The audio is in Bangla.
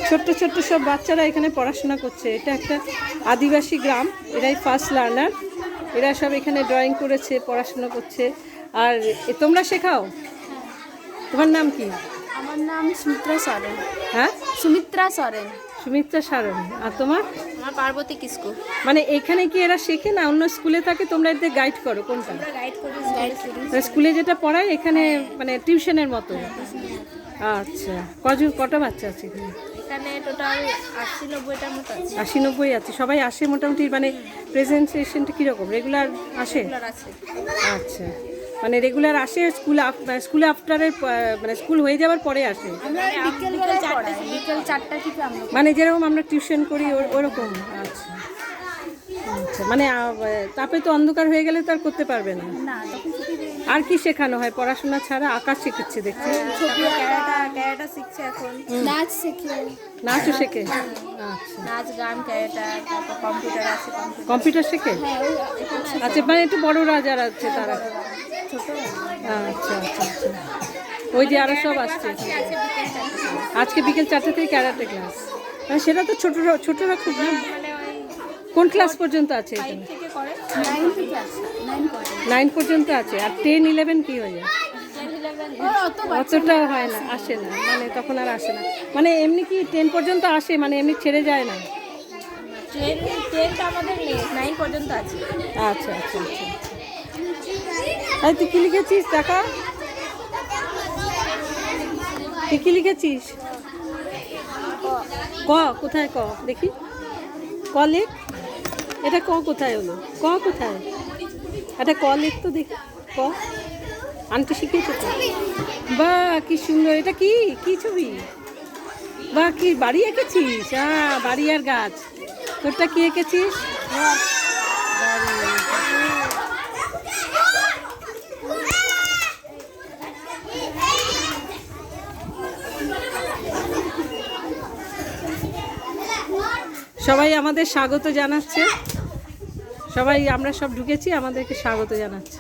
ছোট্ট ছোট্ট সব বাচ্চারা এখানে পড়াশোনা করছে। এটা একটা আদিবাসী গ্রাম, এরাই ফার্স্ট লার্নার। এরা সব এখানে ড্রয়িং করেছে, পড়াশোনা করছে। আর তোমরা শেখাও? তোমার নাম কি? আমার নাম সুমিত্রা সরেন। হ্যাঁ, সুমিত্রা সরেন। সুমিত্রা সারণ। আর তোমার? আমার পার্বতী কিসকু। মানে এখানে কি এরা শেখে না অন্য স্কুলে থাকে? তোমরা এদের গাইড করো কোনটা? আমরা গাইড করি। স্কুলে যেটা পড়ায় এখানে মানে টিউশনের মতো? আচ্ছা, কটা বাচ্চা আছে এখানে? এখানে টোটাল 80-90টার মতো আছে। 80-90 আছে, সবাই আসে মোটামুটি। মানে প্রেজেন্টেশনটা কীরকম, রেগুলার আসে? রেগুলার আছে। আচ্ছা, মানে রেগুলার আসে স্কুলে আফটারের মানে স্কুল হয়ে যাওয়ার পরে আসে? আমরা বিকেল 4টা থেকে আমরা মানে যেরকম আমরা টিউশন করি ওরকম? আচ্ছা আচ্ছা, মানে তারপরে তো অন্ধকার হয়ে গেলে তো আর করতে পারবে না। না, তখন ছুটি দেয়। আর কি শেখানো হয় পড়াশোনা ছাড়া? আঁকা শেখাচ্ছে দেখছি। ছবি ক্যারাটা শিখছে এখন। নাচ শেখে। নাচও শেখে? আচ্ছা, নাচ, গান, ক্যারাটা, তারপর কম্পিউটার আছে। কম্পিউটার শেখে? হ্যাঁ, ওই এখানে আচ্ছা, মানে একটু বড়রা যারা আছে তারা? ছোট আচ্ছা আচ্ছা আচ্ছা, ওই যে আরও সব আসছে। আজকে বিকেল 4টা থেকে ক্যারাটে ক্লাস। মানে সেটা তো ছোটরা খুব না? মানে ওই কোন ক্লাস পর্যন্ত আছে এখানে? থেকে করে 9 থেকে আছে। 9 করে। 9 পর্যন্ত আছে। আর 10-11 কি হয়ে যায়? 10-11 অত অতটা হয় না, আসে না, মানে তখন আর আসে না। মানে এমনি কি 10 পর্যন্ত আসে, মানে এমনি ছেড়ে যায় না? 10টা আমাদের নেই, 9 পর্যন্ত আছে। আচ্ছা আচ্ছা আচ্ছা। তাই তুই কি লিখেছিস টাকা? তুই কি লিখেছিস? ক কোথায়? ক দেখি, ক লেখ। এটা ক কোথায় হলো? ক কোথায়? এটা ক লেখ তো দেখি। ক আনতে শিখিয়েছে তো? বাহ, কি সুন্দর! এটা কি কি ছবি? বাহ, কি বাড়ি এঁকেছিস? হ্যাঁ, বাড়ি আর গাছ। তোরটা কি এঁকেছিস? সবাই আমাদের স্বাগত জানাচ্ছে। সবাই আমরা সব ঢুকেছি, আমাদেরকে স্বাগত জানাচ্ছে।